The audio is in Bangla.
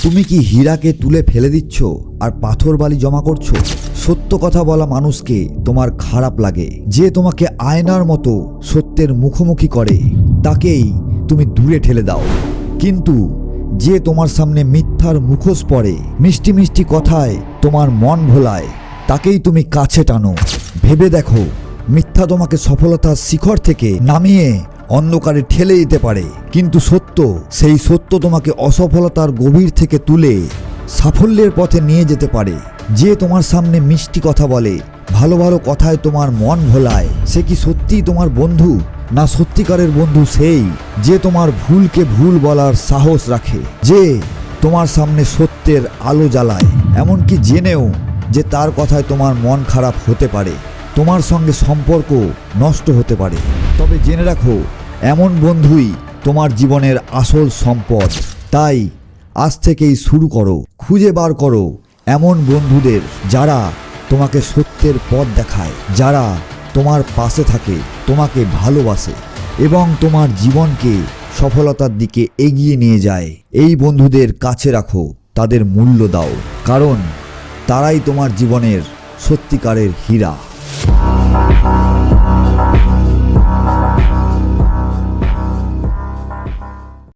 তুমি কি হীরাকে তুলে ফেলে দিচ্ছ আর পাথর বালি জমা করছো? সত্য কথা বলা মানুষকে তোমার খারাপ লাগে। যে তোমাকে আয়নার মতো সত্যের মুখোমুখি করে তাকেই তুমি দূরে ঠেলে দাও। কিন্তু যে তোমার সামনে মিথ্যার মুখোশ পরে, মিষ্টি মিষ্টি কথায় তোমার মন ভোলায়, তাকেই তুমি কাছে টানো। ভেবে দেখো, মিথ্যা তোমাকে সফলতার শিখর থেকে নামিয়ে অন্ধকারে ঠেলে দিতে পারে, কিন্তু সত্য, সেই সত্য তোমাকে অসফলতার গভীর থেকে তুলে সাফল্যের পথে নিয়ে যেতে পারে। যে তোমার সামনে মিষ্টি কথা বলে, ভালো ভালো কথায় তোমার মন ভোলায়, সে কি সত্যিই তোমার বন্ধু? না সত্যিকারের বন্ধু সেই যে তোমার ভুলকে ভুল বলার সাহস রাখে, যে তোমার সামনে সত্যের আলো জ্বালায়, এমনকি জেনেও যে তার কথায় তোমার মন খারাপ হতে পারে, তোমার সঙ্গে সম্পর্ক নষ্ট হতে পারে। তবে জেনে রাখো, এমন বন্ধুই তোমার জীবনের আসল সম্পদ। তাই আজ থেকেই শুরু করো, খুঁজে বার করো এমন বন্ধুদের যারা তোমাকে সত্যের পথ দেখায়, যারা তোমার পাশে থাকে, তোমাকে ভালোবাসে এবং তোমার জীবনকে সফলতার দিকে এগিয়ে নিয়ে যায়। এই বন্ধুদের কাছে রাখো, তাদের মূল্য দাও, কারণ তারাই তোমার জীবনের সত্যিকারের হীরা।